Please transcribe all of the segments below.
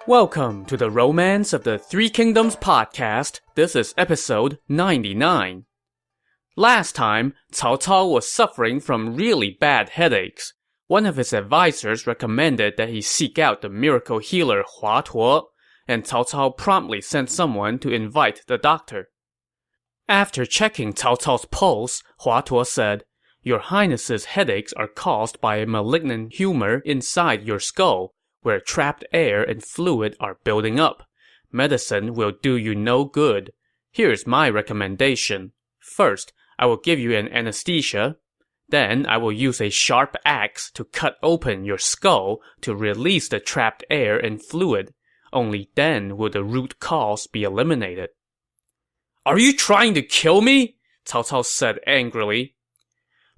Welcome to the Romance of the Three Kingdoms podcast. This is episode 99. Last time, Cao Cao was suffering from really bad headaches. One of his advisors recommended that he seek out the miracle healer Hua Tuo, and Cao Cao promptly sent someone to invite the doctor. After checking Cao Cao's pulse, Hua Tuo said, "Your Highness's headaches are caused by a malignant humor inside your skull, where trapped air and fluid are building up. Medicine will do you no good. Here's my recommendation. First, I will give you an anesthesia. Then I will use a sharp axe to cut open your skull to release the trapped air and fluid. Only then will the root cause be eliminated." "Are you trying to kill me?" Cao Cao said angrily.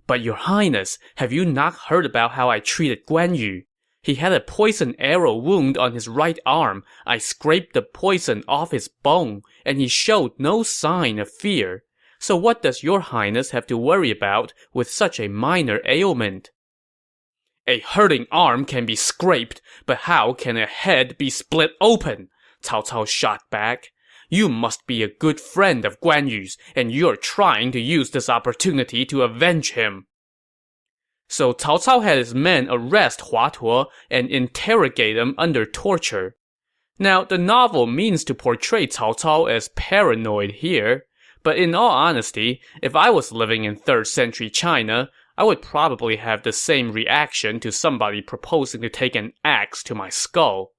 "But your highness, have you not heard about how I treated Guan Yu? He had a poison arrow wound on his right arm. I scraped the poison off his bone, and he showed no sign of fear. So what does your highness have to worry about with such a minor ailment?" "A hurting arm can be scraped, but how can a head be split open?" Cao Cao shot back. "You must be a good friend of Guan Yu's, and you're trying to use this opportunity to avenge him." So Cao Cao had his men arrest Hua Tuo and interrogate him under torture. Now, the novel means to portray Cao Cao as paranoid here, but in all honesty, if I was living in 3rd century China, I would probably have the same reaction to somebody proposing to take an axe to my skull.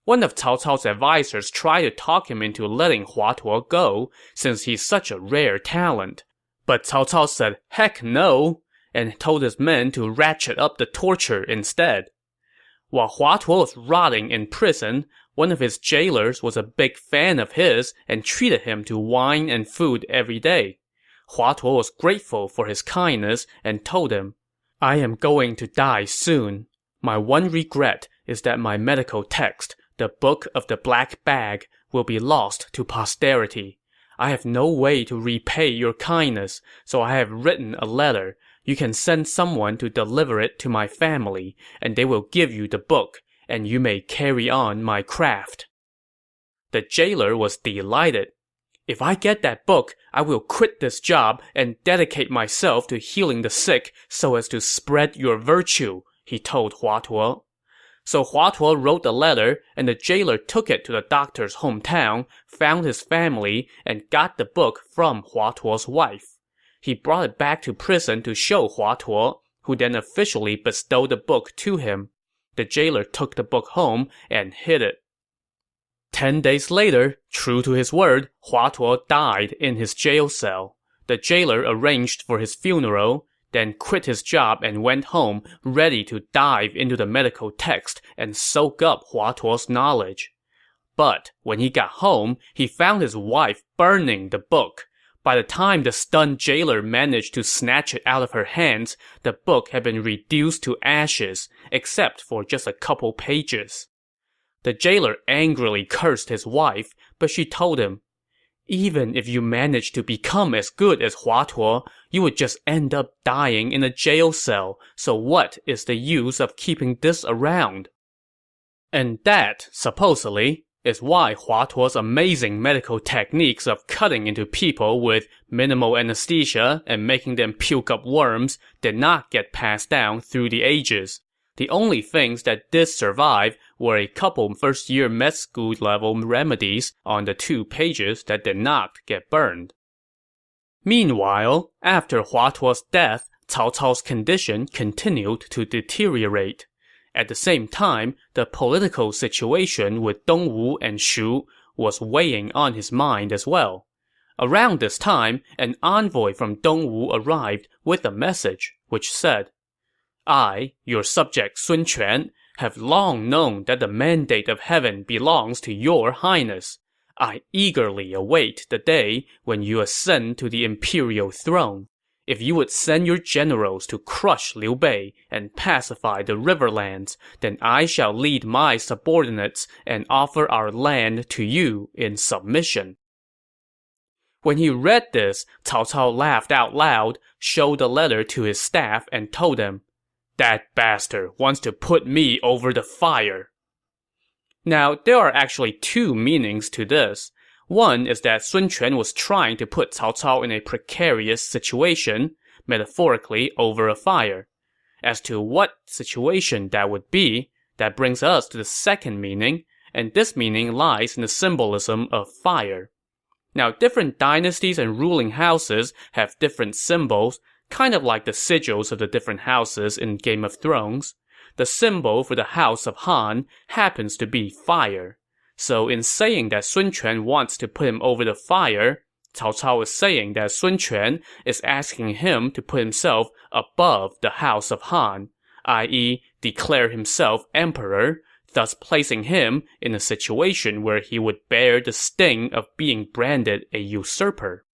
One of Cao Cao's advisors tried to talk him into letting Hua Tuo go, since he's such a rare talent. But Cao Cao said heck no, and told his men to ratchet up the torture instead. While Hua Tuo was rotting in prison, one of his jailers was a big fan of his and treated him to wine and food every day. Hua Tuo was grateful for his kindness and told him, "I am going to die soon. My one regret is that my medical text, the Book of the Black Bag, will be lost to posterity. I have no way to repay your kindness, so I have written a letter. You can send someone to deliver it to my family, and they will give you the book, and you may carry on my craft." The jailer was delighted. "If I get that book, I will quit this job and dedicate myself to healing the sick so as to spread your virtue," he told Hua Tuo. So Hua Tuo wrote the letter, and the jailer took it to the doctor's hometown, found his family, and got the book from Hua Tuo's wife. He brought it back to prison to show Hua Tuo, who then officially bestowed the book to him. The jailer took the book home and hid it. 10 days later, true to his word, Hua Tuo died in his jail cell. The jailer arranged for his funeral, then quit his job and went home, ready to dive into the medical text and soak up Hua Tuo's knowledge. But when he got home, he found his wife burning the book. By the time the stunned jailer managed to snatch it out of her hands, the book had been reduced to ashes, except for just a couple pages. The jailer angrily cursed his wife, but she told him, "Even if you managed to become as good as Hua Tuo, you would just end up dying in a jail cell, so what is the use of keeping this around?" And that, supposedly, is why Hua Tuo's amazing medical techniques of cutting into people with minimal anesthesia and making them puke up worms did not get passed down through the ages. The only things that did survive were a couple first-year med school level remedies on the 2 pages that did not get burned. Meanwhile, after Hua Tuo's death, Cao Cao's condition continued to deteriorate. At the same time, the political situation with Dongwu and Shu was weighing on his mind as well. Around this time, an envoy from Dongwu arrived with a message, which said, "I, your subject Sun Quan, have long known that the mandate of heaven belongs to your highness. I eagerly await the day when you ascend to the imperial throne. If you would send your generals to crush Liu Bei and pacify the riverlands, then I shall lead my subordinates and offer our land to you in submission." When he read this, Cao Cao laughed out loud, showed the letter to his staff, and told them, "That bastard wants to put me over the fire." Now, there are actually two meanings to this. One is that Sun Quan was trying to put Cao Cao in a precarious situation, metaphorically over a fire. As to what situation that would be, that brings us to the second meaning, and this meaning lies in the symbolism of fire. Now, different dynasties and ruling houses have different symbols, kind of like the sigils of the different houses in Game of Thrones. The symbol for the House of Han happens to be fire. So in saying that Sun Quan wants to put him over the fire, Cao Cao is saying that Sun Quan is asking him to put himself above the House of Han, i.e., declare himself emperor, thus placing him in a situation where he would bear the sting of being branded a usurper.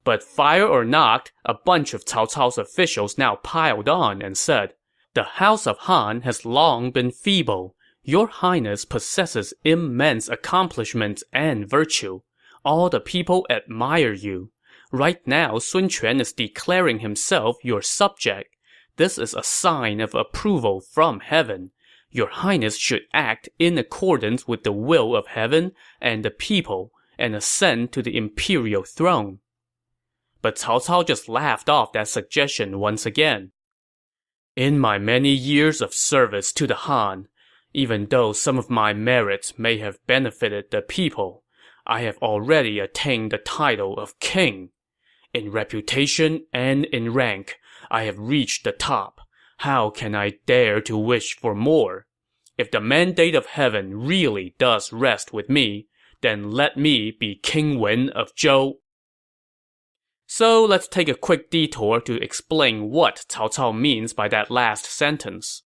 But fire or not, a bunch of Cao Cao's officials now piled on and said, "The House of Han has long been feeble. Your Highness possesses immense accomplishments and virtue. All the people admire you. Right now, Sun Quan is declaring himself your subject. This is a sign of approval from heaven. Your Highness should act in accordance with the will of heaven and the people and ascend to the imperial throne." But Cao Cao just laughed off that suggestion once again. "In my many years of service to the Han, even though some of my merits may have benefited the people, I have already attained the title of king. In reputation and in rank, I have reached the top. How can I dare to wish for more? If the mandate of heaven really does rest with me, then let me be King Wen of Zhou." So let's take a quick detour to explain what Cao Cao means by that last sentence.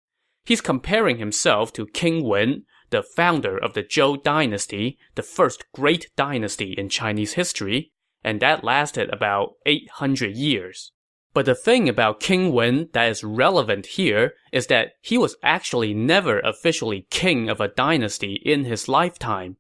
He's comparing himself to King Wen, the founder of the Zhou dynasty, the first great dynasty in Chinese history, and that lasted about 800 years. But the thing about King Wen that is relevant here is that he was actually never officially king of a dynasty in his lifetime.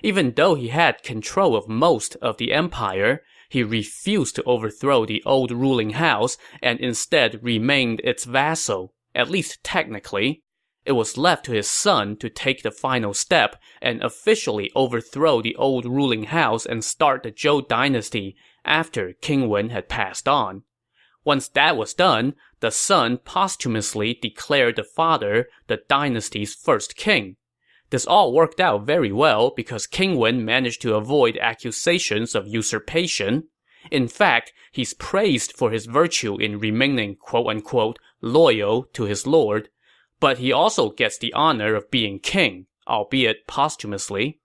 Even though he had control of most of the empire, he refused to overthrow the old ruling house and instead remained its vassal, at least technically. It was left to his son to take the final step and officially overthrow the old ruling house and start the Zhou dynasty after King Wen had passed on. Once that was done, the son posthumously declared the father the dynasty's first king. This all worked out very well because King Wen managed to avoid accusations of usurpation. In fact, he's praised for his virtue in remaining quote-unquote loyal to his lord, but he also gets the honor of being king, albeit posthumously.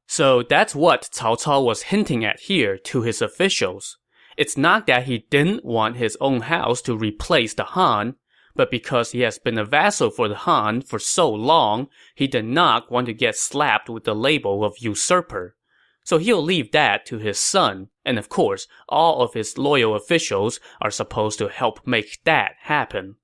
So that's what Cao Cao was hinting at here to his officials. It's not that he didn't want his own house to replace the Han, but because he has been a vassal for the Han for so long, he did not want to get slapped with the label of usurper. So he'll leave that to his son, and of course, all of his loyal officials are supposed to help make that happen.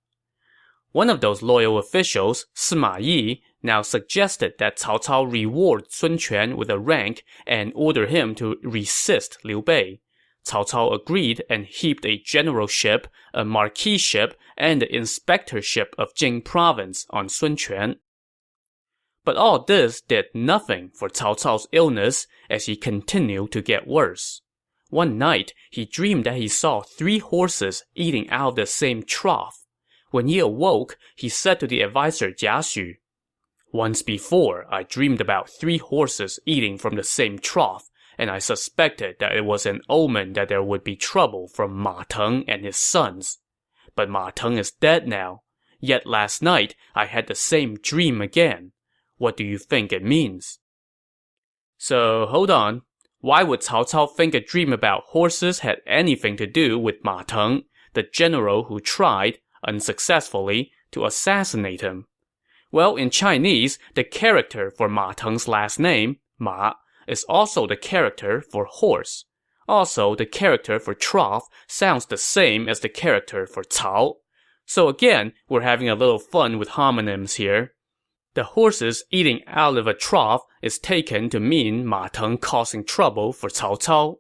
One of those loyal officials, Sima Yi, now suggested that Cao Cao reward Sun Quan with a rank and order him to resist Liu Bei. Cao Cao agreed and heaped a generalship, a marquiship, and the inspectorship of Jing province on Sun Quan. But all this did nothing for Cao Cao's illness as he continued to get worse. One night, he dreamed that he saw 3 horses eating out of the same trough. When he awoke, he said to the advisor Jia Xu, "Once before, I dreamed about 3 horses eating from the same trough, and I suspected that it was an omen that there would be trouble from Ma Teng and his sons. But Ma Teng is dead now. Yet last night, I had the same dream again. What do you think it means?" So, hold on. Why would Cao Cao think a dream about horses had anything to do with Ma Teng, the general who tried, unsuccessfully, to assassinate him? Well, in Chinese, the character for Ma Teng's last name, Ma, is also the character for horse. Also, the character for trough sounds the same as the character for Cao. So again, we're having a little fun with homonyms here. The horses eating out of a trough is taken to mean Ma Teng causing trouble for Cao Cao.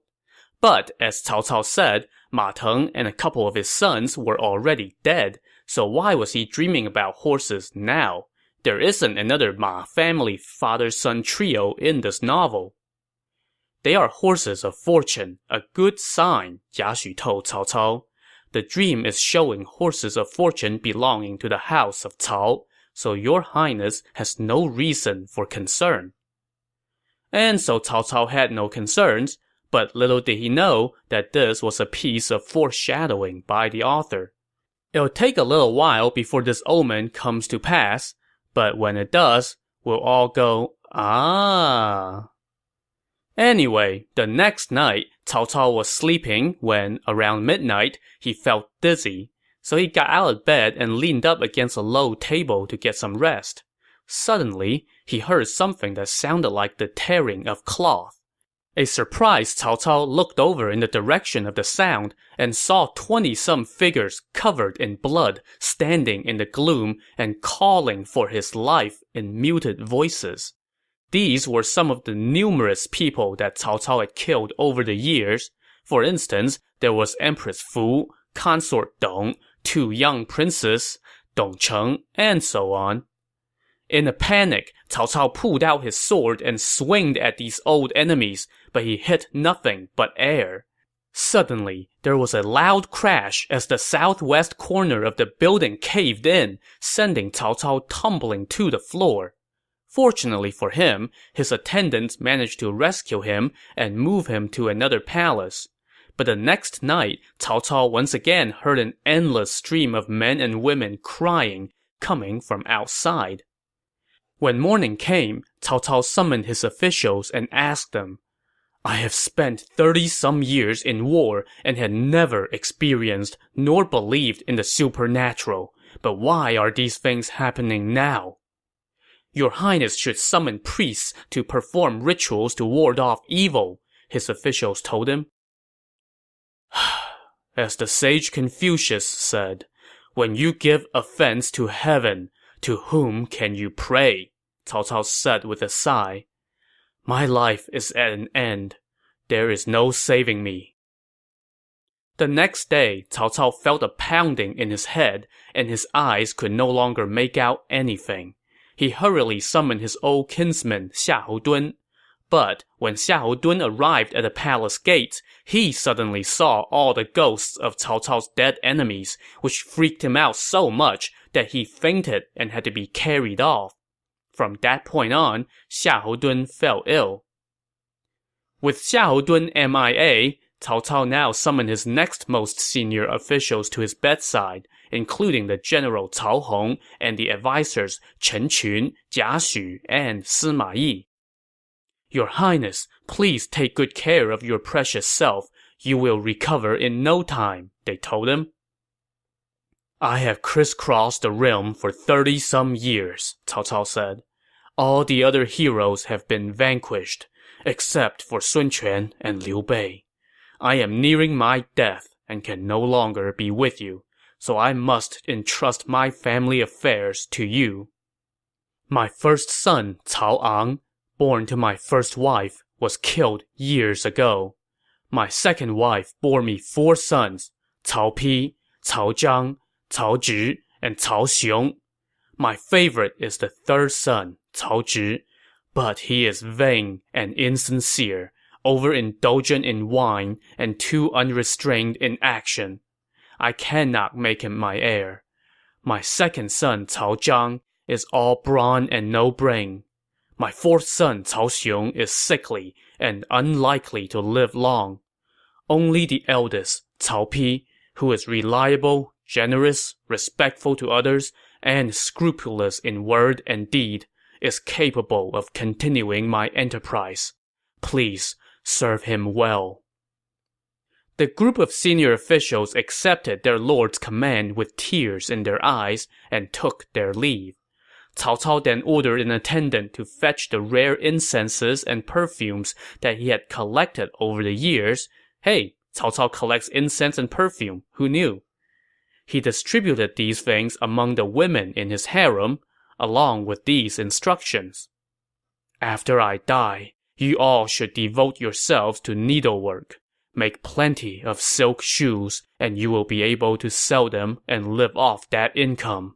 But, as Cao Cao said, Ma Teng and a couple of his sons were already dead, so why was he dreaming about horses now? There isn't another Ma family father-son trio in this novel. They are horses of fortune, a good sign, Jia Xu told Cao Cao. The dream is showing horses of fortune belonging to the house of Cao, so your highness has no reason for concern. And so Cao Cao had no concerns, but little did he know that this was a piece of foreshadowing by the author. It'll take a little while before this omen comes to pass, but when it does, we'll all go, ah. Anyway, the next night, Cao Cao was sleeping when, around midnight, he felt dizzy. So he got out of bed and leaned up against a low table to get some rest. Suddenly, he heard something that sounded like the tearing of cloth. A surprised Cao Cao looked over in the direction of the sound and saw 20-some figures covered in blood standing in the gloom and calling for his life in muted voices. These were some of the numerous people that Cao Cao had killed over the years. For instance, there was Empress Fu, Consort Dong, 2 young princes, Dong Cheng, and so on. In a panic, Cao Cao pulled out his sword and swinged at these old enemies, but he hit nothing but air. Suddenly, there was a loud crash as the southwest corner of the building caved in, sending Cao Cao tumbling to the floor. Fortunately for him, his attendants managed to rescue him and move him to another palace. But the next night, Cao Cao once again heard an endless stream of men and women crying, coming from outside. When morning came, Cao Cao summoned his officials and asked them, I have spent 30-some years in war and had never experienced nor believed in the supernatural, but why are these things happening now? Your Highness should summon priests to perform rituals to ward off evil, his officials told him. As the sage Confucius said, when you give offense to heaven, to whom can you pray? Cao Cao said with a sigh. My life is at an end. There is no saving me. The next day, Cao Cao felt a pounding in his head, and his eyes could no longer make out anything. He hurriedly summoned his old kinsman, Xiahou Dun. But when Xiahou Dun arrived at the palace gates, he suddenly saw all the ghosts of Cao Cao's dead enemies, which freaked him out so much that he fainted and had to be carried off. From that point on, Xiahou Dun fell ill. With Xiahou Dun MIA, Cao Cao now summoned his next most senior officials to his bedside, including the general Cao Hong and the advisors Chen Qun, Jia Xu, and Sima Yi. Your Highness, please take good care of your precious self. You will recover in no time, they told him. I have crisscrossed the realm for 30-some years, Cao Cao said. All the other heroes have been vanquished, except for Sun Quan and Liu Bei. I am nearing my death and can no longer be with you, so I must entrust my family affairs to you. My first son, Cao Ang, born to my first wife, was killed years ago. My second wife bore me 4 sons, Cao Pi, Cao Zhang, Cao Zhi, and Cao Xiong. My favorite is the third son, Cao Zhi, but he is vain and insincere, overindulgent in wine, and too unrestrained in action. I cannot make him my heir. My second son, Cao Zhang, is all brawn and no brain. My fourth son, Cao Xiong, is sickly and unlikely to live long. Only the eldest, Cao Pi, who is reliable, generous, respectful to others, and scrupulous in word and deed, is capable of continuing my enterprise. Please, serve him well. The group of senior officials accepted their lord's command with tears in their eyes and took their leave. Cao Cao then ordered an attendant to fetch the rare incenses and perfumes that he had collected over the years. Hey, Cao Cao collects incense and perfume. Who knew? He distributed these things among the women in his harem, along with these instructions. After I die, you all should devote yourselves to needlework. Make plenty of silk shoes, and you will be able to sell them and live off that income.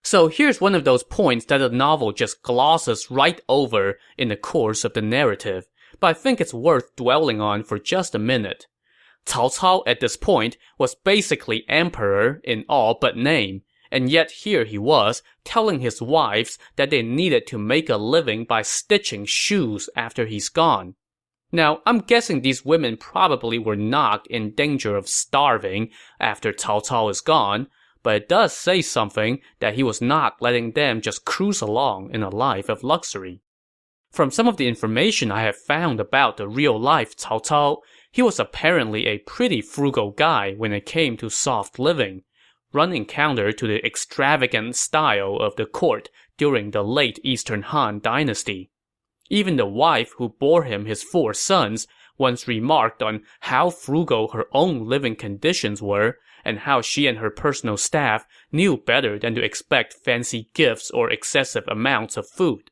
So here's one of those points that the novel just glosses right over in the course of the narrative, but I think it's worth dwelling on for just a minute. Cao Cao at this point was basically emperor in all but name, and yet here he was telling his wives that they needed to make a living by stitching shoes after he's gone. Now, I'm guessing these women probably were not in danger of starving after Cao Cao is gone, but it does say something that he was not letting them just cruise along in a life of luxury. From some of the information I have found about the real-life Cao Cao, he was apparently a pretty frugal guy when it came to soft living, running counter to the extravagant style of the court during the late Eastern Han dynasty. Even the wife who bore him his 4 sons once remarked on how frugal her own living conditions were, and how she and her personal staff knew better than to expect fancy gifts or excessive amounts of food.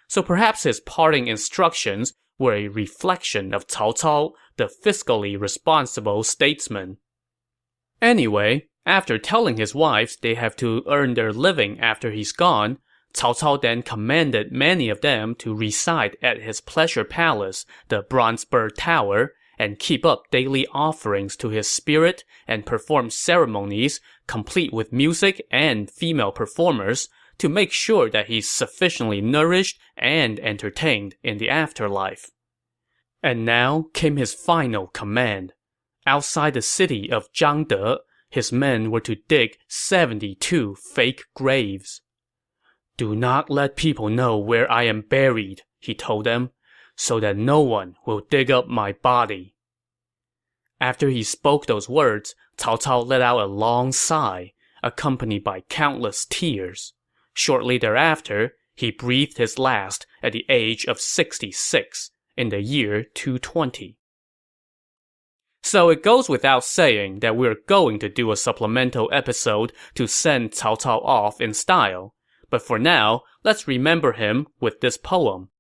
So perhaps his parting instructions were a reflection of Cao Cao, the fiscally responsible statesman. Anyway, after telling his wives they have to earn their living after he's gone, Cao Cao then commanded many of them to reside at his pleasure palace, the Bronze Bird Tower, and keep up daily offerings to his spirit and perform ceremonies, complete with music and female performers, to make sure that he's sufficiently nourished and entertained in the afterlife. And now came his final command. Outside the city of Zhangde, his men were to dig 72 fake graves. "Do not let people know where I am buried," he told them, "so that no one will dig up my body." After he spoke those words, Cao Cao let out a long sigh, accompanied by countless tears. Shortly thereafter, he breathed his last at the age of 66, in the year 220. So it goes without saying that we're going to do a supplemental episode to send Cao Cao off in style. But for now, let's remember him with this poem.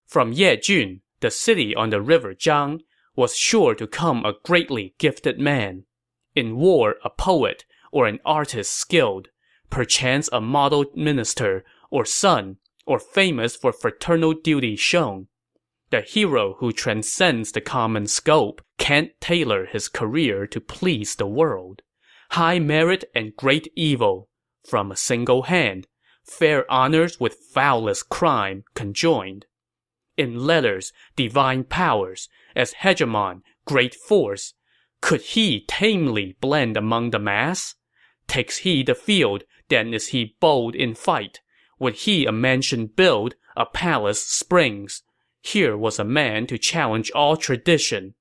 From Yejun, the city on the river Zhang, was sure to come a greatly gifted man. In war, a poet, or an artist skilled, perchance a model minister, or son, or famous for fraternal duty shown. The hero who transcends the common scope can't tailor his career to please the world. High merit and great evil, from a single hand, fair honors with foulest crime conjoined. In letters, divine powers, as hegemon, great force, could he tamely blend among the mass? Takes he the field, then is he bold in fight. Would he a mansion build, a palace springs? Here was a man to challenge all tradition.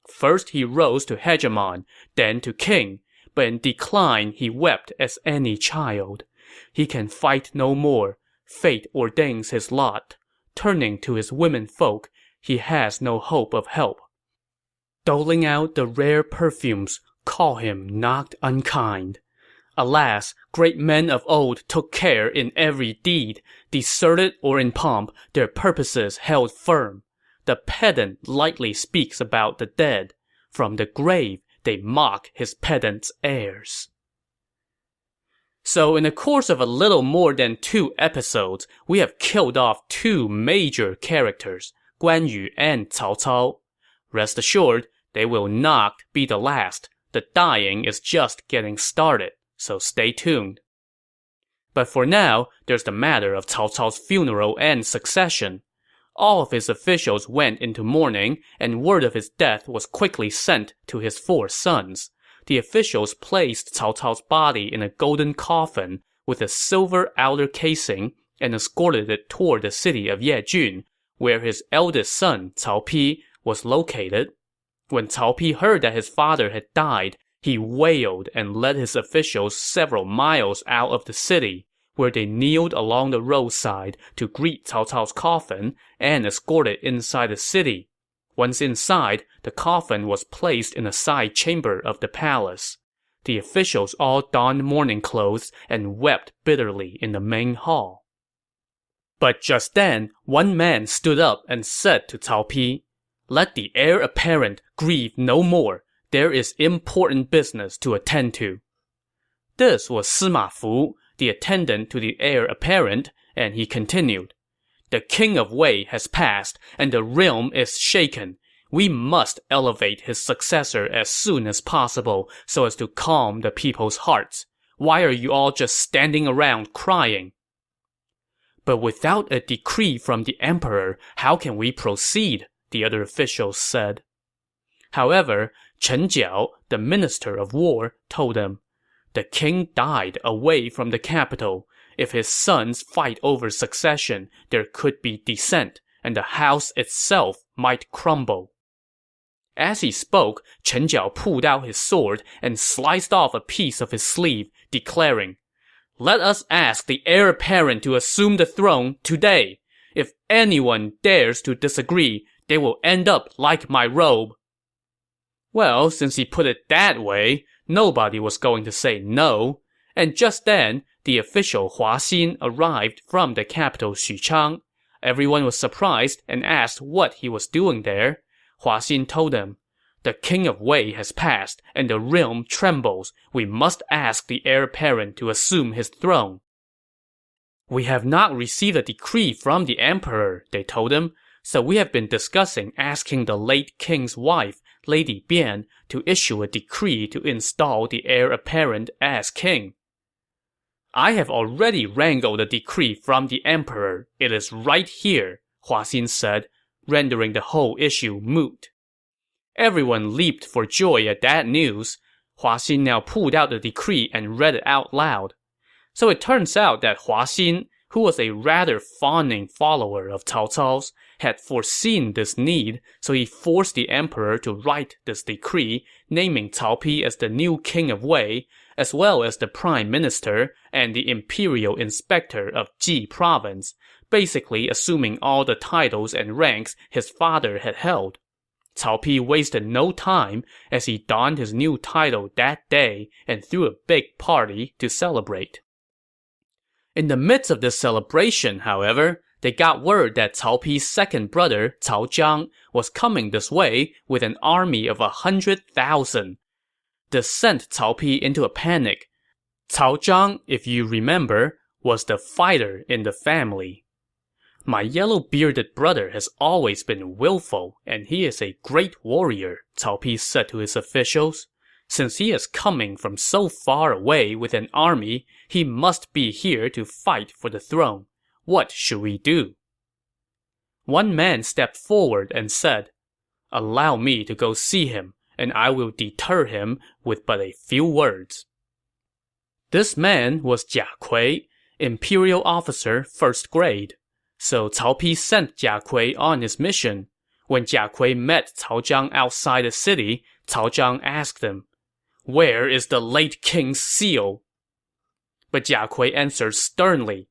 First he rose to hegemon, then to king, but in decline he wept as any child. He can fight no more, fate ordains his lot. Turning to his womenfolk, he has no hope of help. Doling out the rare perfumes, call him not unkind. Alas, great men of old took care in every deed, deserted or in pomp, their purposes held firm. The pedant lightly speaks about the dead. From the grave, they mock his pedant's heirs. So in the course of a little more than 2 episodes, we have killed off 2 major characters, Guan Yu and Cao Cao. Rest assured, they will not be the last. The dying is just getting started, so stay tuned. But for now, there's the matter of Cao Cao's funeral and succession. All of his officials went into mourning, and word of his death was quickly sent to his 4 sons. The officials placed Cao Cao's body in a golden coffin with a silver outer casing and escorted it toward the city of Yejun, where his eldest son, Cao Pi, was located. When Cao Pi heard that his father had died, he wailed and led his officials several miles out of the city, where they kneeled along the roadside to greet Cao Cao's coffin and escort it inside the city. Once inside, the coffin was placed in a side chamber of the palace. The officials all donned mourning clothes and wept bitterly in the main hall. But just then, one man stood up and said to Cao Pi, "Let the heir apparent grieve no more. There is important business to attend to." This was Sima Fu, the attendant to the heir apparent, and he continued, "The king of Wei has passed, and the realm is shaken. We must elevate his successor as soon as possible so as to calm the people's hearts. Why are you all just standing around crying?" "But without a decree from the emperor, how can we proceed?" the other officials said. However, Chen Jiao, the minister of war, told them, "The king died away from the capital. If his sons fight over succession, there could be dissent, and the house itself might crumble." As he spoke, Chen Jiao pulled out his sword and sliced off a piece of his sleeve, declaring, "Let us ask the heir apparent to assume the throne today. If anyone dares to disagree, they will end up like my robe." Well, since he put it that way, nobody was going to say no. And just then, the official Hua Xin arrived from the capital Xuchang. Everyone was surprised and asked what he was doing there. Hua Xin told them, "The king of Wei has passed, and the realm trembles. We must ask the heir apparent to assume his throne." "We have not received a decree from the emperor," they told him, "so we have been discussing asking the late king's wife, Lady Bian, to issue a decree to install the heir apparent as king." "I have already wrangled a decree from the emperor. It is right here," Hua Xin said, rendering the whole issue moot. Everyone leaped for joy at that news. Hua Xin now pulled out the decree and read it out loud. So it turns out that Hua Xin, who was a rather fawning follower of Cao Cao's, had foreseen this need, so he forced the emperor to write this decree, naming Cao Pi as the new king of Wei, as well as the prime minister and the imperial inspector of Ji province, basically assuming all the titles and ranks his father had held. Cao Pi wasted no time as he donned his new title that day and threw a big party to celebrate. In the midst of this celebration, however, they got word that Cao Pi's second brother, Cao Zhang, was coming this way with an army of 100,000. This sent Cao Pi into a panic. Cao Zhang, if you remember, was the fighter in the family. "My yellow-bearded brother has always been willful, and he is a great warrior," Cao Pi said to his officials. "Since he is coming from so far away with an army, he must be here to fight for the throne. What should we do?" One man stepped forward and said, "Allow me to go see him, and I will deter him with but a few words." This man was Jia Kui, imperial officer first grade. So Cao Pi sent Jia Kui on his mission. When Jia Kui met Cao Zhang outside the city, Cao Zhang asked him, "Where is the late king's seal?" But Jia Kui answered sternly,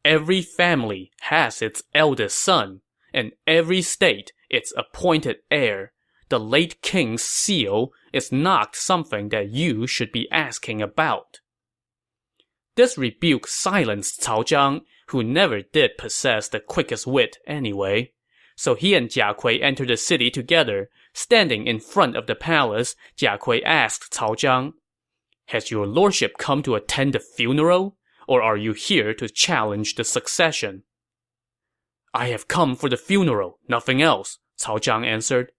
"Every family has its eldest son, and every state its appointed heir. The late king's seal is not something that you should be asking about." This rebuke silenced Cao Zhang, who never did possess the quickest wit anyway. So he and Jia Kui entered the city together. Standing in front of the palace, Jia Kui asked Cao Zhang, "Has your lordship come to attend the funeral, or are you here to challenge the succession?" "I have come for the funeral, nothing else," Cao Zhang answered.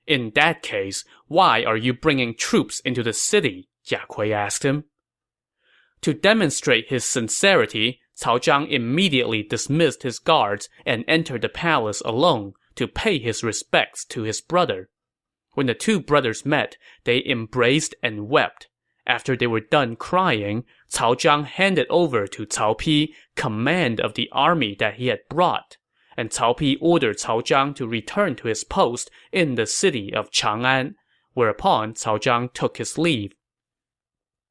"In that case, why are you bringing troops into the city?" Jia Kui asked him. To demonstrate his sincerity, Cao Zhang immediately dismissed his guards and entered the palace alone to pay his respects to his brother. When the two brothers met, they embraced and wept. After they were done crying, Cao Zhang handed over to Cao Pi command of the army that he had brought, and Cao Pi ordered Cao Zhang to return to his post in the city of Chang'an, whereupon Cao Zhang took his leave.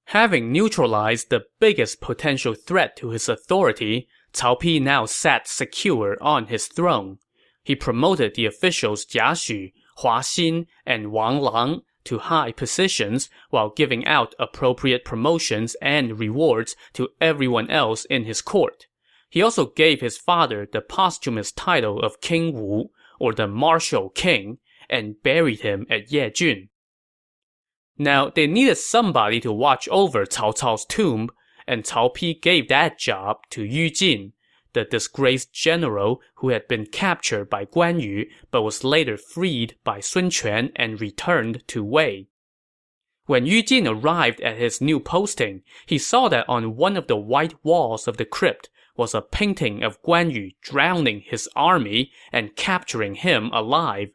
Having neutralized the biggest potential threat to his authority, Cao Pi now sat secure on his throne. He promoted the officials Jia Xu, Hua Xin, and Wang Lang to high positions while giving out appropriate promotions and rewards to everyone else in his court. He also gave his father the posthumous title of King Wu, or the Martial King, and buried him at Yejun. Now, they needed somebody to watch over Cao Cao's tomb, and Cao Pi gave that job to Yu Jin, the disgraced general who had been captured by Guan Yu but was later freed by Sun Quan and returned to Wei. When Yu Jin arrived at his new posting, he saw that on one of the white walls of the crypt was a painting of Guan Yu drowning his army and capturing him alive.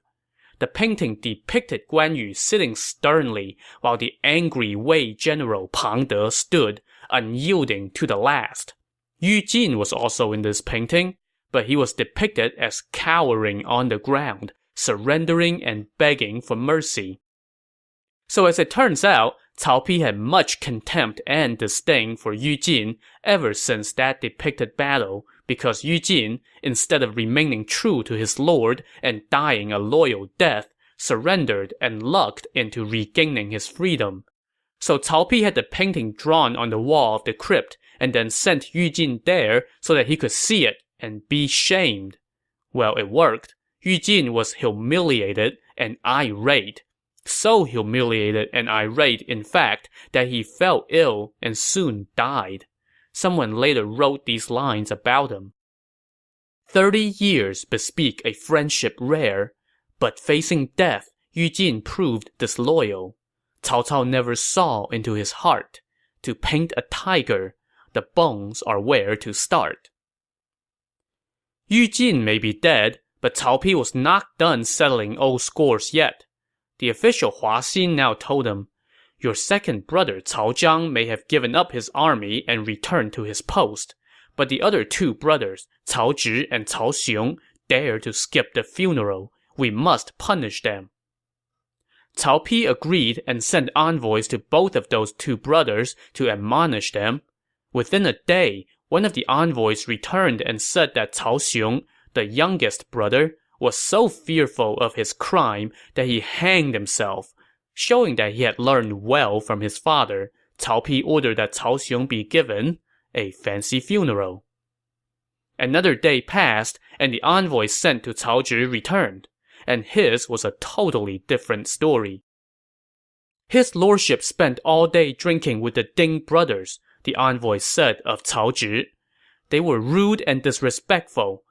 The painting depicted Guan Yu sitting sternly while the angry Wei general Pang De stood, unyielding to the last. Yu Jin was also in this painting, but he was depicted as cowering on the ground, surrendering and begging for mercy. So as it turns out, Cao Pi had much contempt and disdain for Yu Jin ever since that depicted battle, because Yu Jin, instead of remaining true to his lord and dying a loyal death, surrendered and lucked into regaining his freedom. So Cao Pi had the painting drawn on the wall of the crypt and then sent Yu Jin there so that he could see it and be shamed. Well, it worked. Yu Jin was humiliated and irate. So humiliated and irate, in fact, that he fell ill and soon died. Someone later wrote these lines about him. 30 years bespeak a friendship rare, but facing death, Yu Jin proved disloyal. Cao Cao never saw into his heart. To paint a tiger, the bones are where to start. Yu Jin may be dead, but Cao Pi was not done settling old scores yet. The official Hua Xin now told him, "Your second brother Cao Zhang may have given up his army and returned to his post, but the other two brothers, Cao Zhi and Cao Xiong, dare to skip the funeral. We must punish them." Cao Pi agreed and sent envoys to both of those two brothers to admonish them. Within a day, one of the envoys returned and said that Cao Xiong, the youngest brother, was so fearful of his crime that he hanged himself. Showing that he had learned well from his father, Cao Pi ordered that Cao Xiong be given a fancy funeral. Another day passed, and the envoy sent to Cao Zhi returned, and his was a totally different story. His lordship spent all day drinking with the Ding brothers, the envoy said of Cao Zhi. They were rude and disrespectful.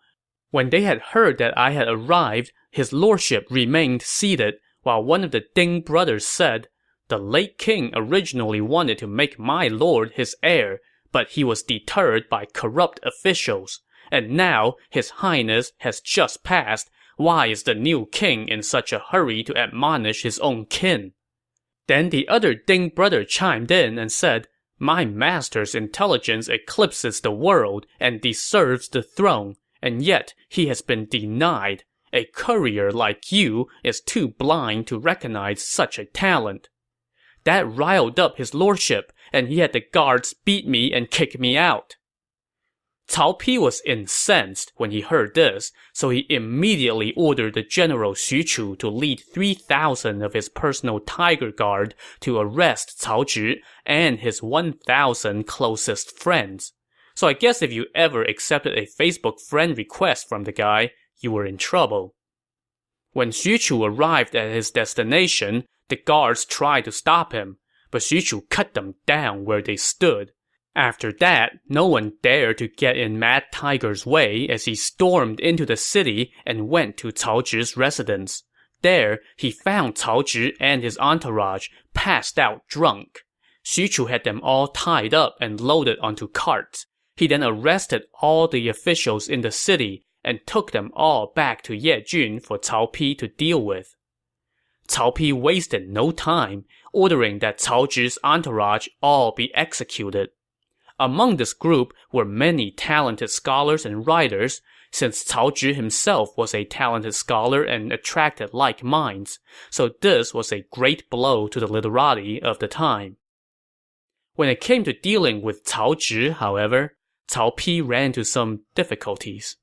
When they had heard that I had arrived, his lordship remained seated, while one of the Ding brothers said, "The late king originally wanted to make my lord his heir, but he was deterred by corrupt officials. And now his highness has just passed. Why is the new king in such a hurry to admonish his own kin?" Then the other Ding brother chimed in and said, "My master's intelligence eclipses the world and deserves the throne. And yet he has been denied. A courier like you is too blind to recognize such a talent." That riled up his lordship, and he had the guards beat me and kick me out. Cao Pi was incensed when he heard this, so he immediately ordered the general Xu Chu to lead 3,000 of his personal tiger guard to arrest Cao Zhi and his 1,000 closest friends. So I guess if you ever accepted a Facebook friend request from the guy, you were in trouble. When Xu Chu arrived at his destination, the guards tried to stop him, but Xu Chu cut them down where they stood. After that, no one dared to get in Mad Tiger's way as he stormed into the city and went to Cao Zhi's residence. There, he found Cao Zhi and his entourage passed out drunk. Xu Chu had them all tied up and loaded onto carts. He then arrested all the officials in the city and took them all back to Yejun for Cao Pi to deal with. Cao Pi wasted no time, ordering that Cao Zhi's entourage all be executed. Among this group were many talented scholars and writers, since Cao Zhi himself was a talented scholar and attracted like minds, so this was a great blow to the literati of the time. When it came to dealing with Cao Zhi, however, Cao Pi ran into some difficulties.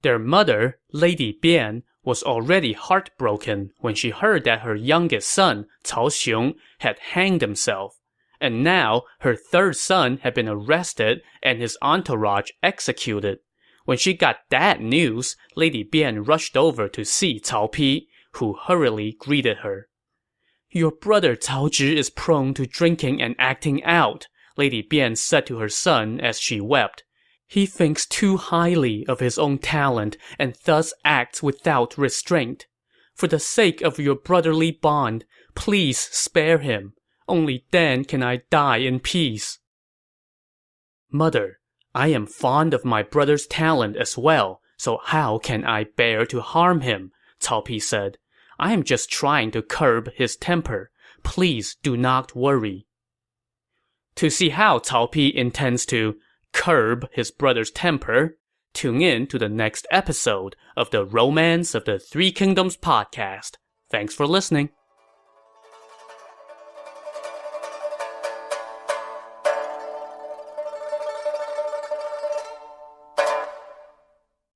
Their mother, Lady Bian, was already heartbroken when she heard that her youngest son, Cao Xiong, had hanged himself. And now, her third son had been arrested and his entourage executed. When she got that news, Lady Bian rushed over to see Cao Pi, who hurriedly greeted her. "Your brother Cao Zhi is prone to drinking and acting out. Lady Bian said to her son as she wept. He thinks too highly of his own talent and thus acts without restraint. For the sake of your brotherly bond, please spare him. Only then can I die in peace. Mother, I am fond of my brother's talent as well, so how can I bear to harm him? Cao Pi said. I am just trying to curb his temper. Please do not worry. To see how Cao Pi intends to curb his brother's temper, tune in to the next episode of the Romance of the Three Kingdoms podcast. Thanks for listening.